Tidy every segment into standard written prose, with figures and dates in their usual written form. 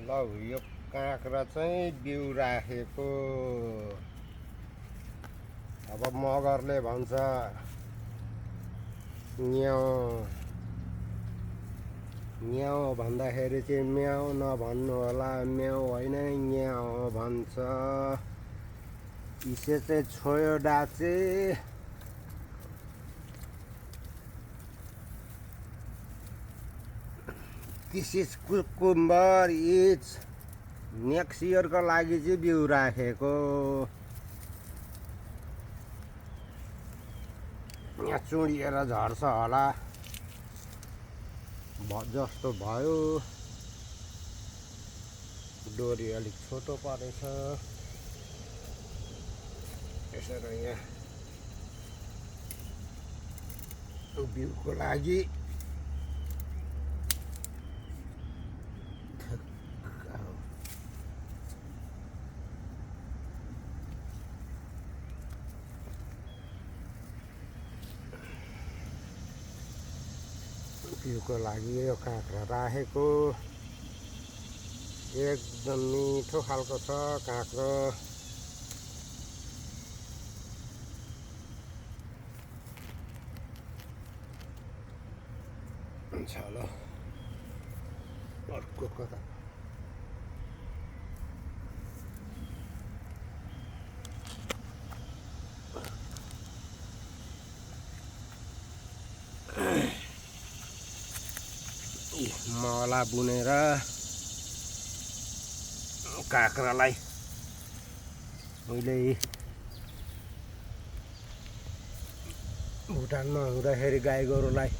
ल यो काँक्रा चाहिँ बिउ राखेको। अब मगरले भन्छ न्याउ न्याउ भन्दाखेरि चाहिँ म्याउ नभन्नु होला, म्याउ होइन न्याउ भन्छ। इसे चाहिँ छोयो डाचे। This is cucumber is next इयरको लागि चाहिँ बिउ राखेको। यहाँ चुडिएर झर्छ होला जस्तो भयो। डोरी अलिक छोटो परेछ। यसरी यहाँ बिउको लागि बिउको लागि यो काँक्रा राखेको। एकदम मिठो खालको छ काँक्रो। चलो अर्को कता मला बुनेर काँक्रालाई उहिले भुटानमा हुँदाखेरि गाई गोरुलाई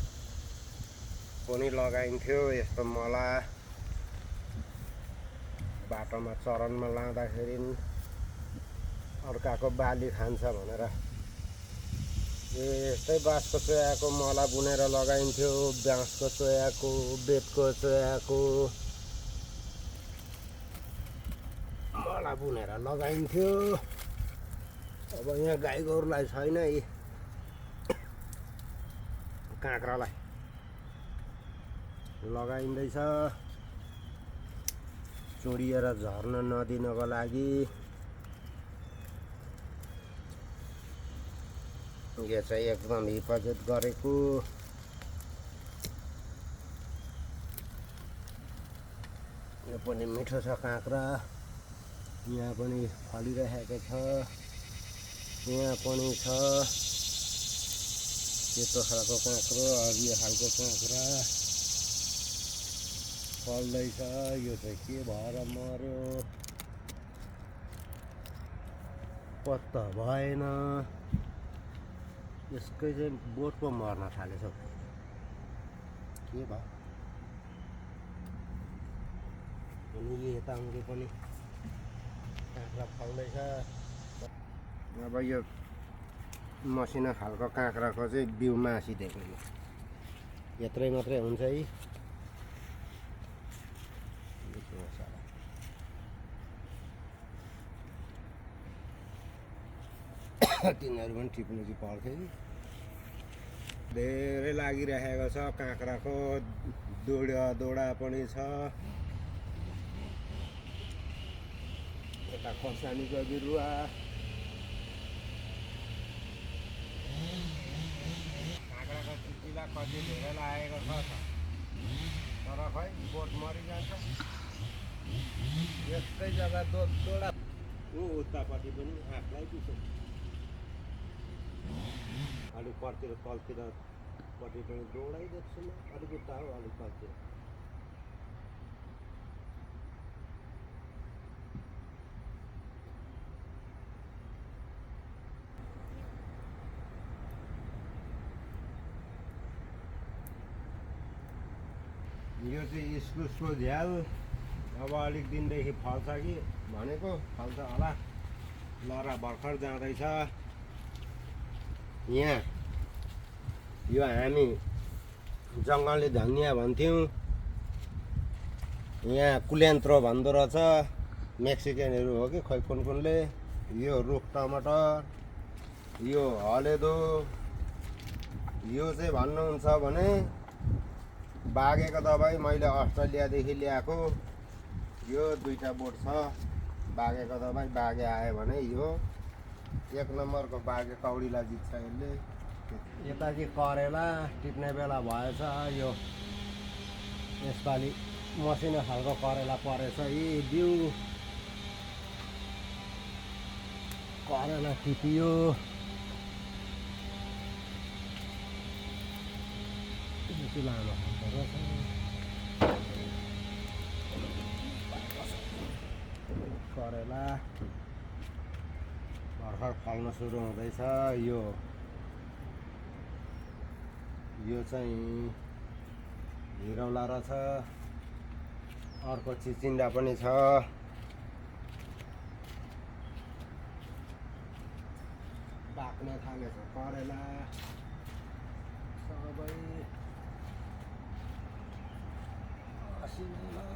पनि लगाइन्थ्यो यस्तो मला। बाटोमा चरनमा लाँदाखेरि अर्काको बाली खान्छ भनेर यस्तै बाँसको चोयाको मला बुनेर लगाइन्थ्यो। बाँसको चोयाको, बेतको चोयाको मला बुनेर लगाइन्थ्यो। अब यहाँ गाई गोरुलाई छैन यी काँक्रालाई लगाइँदैछ चुडिएर झर्न नदिनको लागि। यो चाहिँ एकदम हिफाजत गरेको। यो पनि मिठो छ काँक्रा। यहाँ पनि फलिरहेको छ, यहाँ पनि छ सेतो खालको काँक्रो, हरियो खालको काँक्रा फल्दैछ। यो चाहिँ के भएर मर्यो पत्ता भएन। यसकै चाहिँ बोट पो मर्न थालेछ के भयो। अनि यताउनि पनि काँक्रा फल्दैछ। अब यो मसिनो खालको काँक्राको चाहिँ बिउ मासिदिएको यो यत्रै मात्रै हुन्छ है। तिनीहरू पनि टिप्नु चाहिँ पर्थ्यो नि। धेरै लागिरहेको छ काँक्राको दोडा पनि छ। यता खोर्सानीको बिरुवा, काँक्राको चिचिला कति धेरै लागेको छ तर खै बोट मरिजान्छ। यस्तै जग्गा दोडा उतापट्टि पनि आँखलाई पिछे अलिक परतिर तलतिर पट्टि पनि दोडै देख्छु म। अलिक उता हो अलिक तलतिर। यो चाहिँ इस्कुसको झ्याल अब अलिक दिनदेखि फल्छ कि भनेको फल्छ होला। लहरा भर्खर जाँदैछ। यहाँ यो हामी जङ्गली धनियाँ भन्थ्यौँ, यहाँ कुलेन्त्रो भन्दो रहेछ। मेक्सिकनहरू हो कि खोइ कुन कुनले। यो रुख टमाटर, यो हलेदो, यो चाहिँ भन्नुहुन्छ भने बागेको दबाई मैले अस्ट्रेलियादेखि ल्याएको। यो दुईटा बोट छ बागेको तपाईँ बागे आयो भने यो एक नम्बरको बागे कौडीलाई जित्छ यसले। यता कि करेला टिप्ने बेला भएछ यो यसपालि मसिनो खालको करेला परेछ यी बिउ करेला टिपियो। बेसी लामो खालको रहेछ करेला भर्खर फल्न सुरु हुँदैछ। यो चाहिँ हिरौला रहेछ। अर्को चिचिन्डा पनि छ। पाक्न थालेछ करेला सबै असिनामा।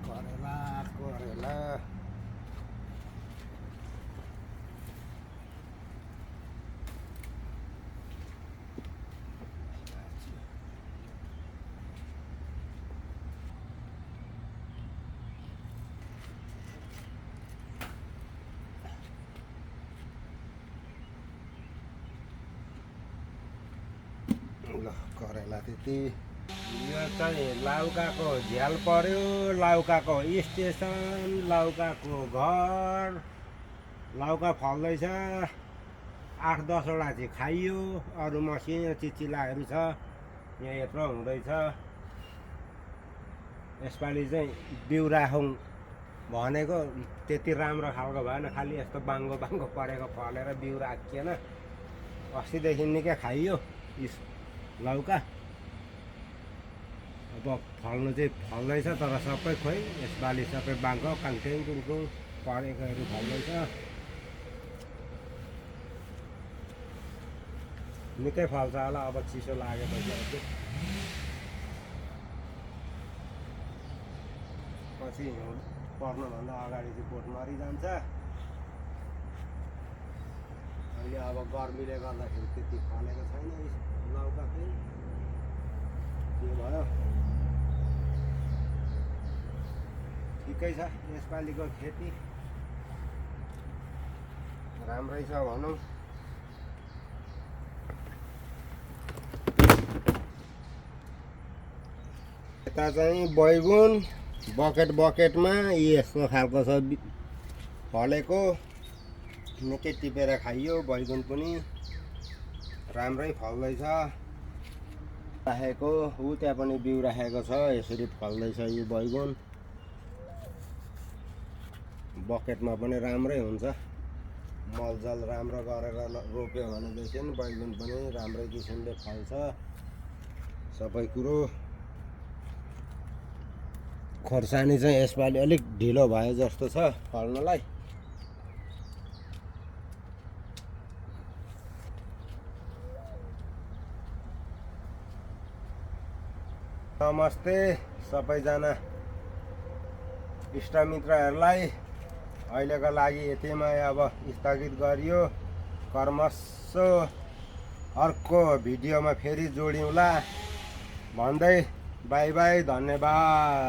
करेला ल करेला त्यति। यो चाहिँ लाउकाको झ्याल पर्यो, लाउकाको स्टेसन, लाउकाको घर। लाउका फल्दैछ 8-10 वटा चाहिँ खाइयो, अरू मसिनो चिचिलाहरू छ यहाँ यत्रो हुँदैछ। यसपालि चाहिँ बिउ राखौँ भनेको त्यति राम्रो खालको भएन, खालि यस्तो बाङ्गो बाङ्गो परेको फलेर बिउ राखिएन। अस्तिदेखि निकै खाइयो लौका। अब फल्नु चाहिँ फल्दैछ तर सबै खोइ यसपालि सबै बाङ्गो काङटेङ टुङटुङ परेकोहरू फल्दैछ। निकै फल्छ होला अब चिसो लागेपछि। पछि पर्नुभन्दा अगाडि चाहिँ बोट मरिजान्छ। अहिले अब गर्मीले गर्दाखेरि त्यति फलेको छैन लौका पनि। के भयो ठिकै छ यसपालिको खेती राम्रै छ भनौँ। यता चाहिँ बैगुन बकेटमा यस्तो खालको छ फलेको, निकै टिपेर खाइयो। बैगुन पनि राम्रै फल्दैछ। राखेको त्यहाँ पनि बिउ राखेको छ, यसरी फल्दैछ यो बैगुन। बकेटमा पनि राम्रै हुन्छ, मलजल राम्रो गरेर रोप्यो भनेदेखि बैगुन पनि राम्रै किसिमले फल्छ सबै कुरो। खोर्सानी चाहिँ यसपालि अलिक ढिलो भयो जस्तो छ फल्नलाई। नमस्ते सबैजना इष्टमित्रहरूलाई। अहिलेको लागि यतिमै अब स्थगित गरियो। कर्मस्व अर्को भिडियोमा फेरि जोडिउँला भन्दै बाई बाई, धन्यवाद।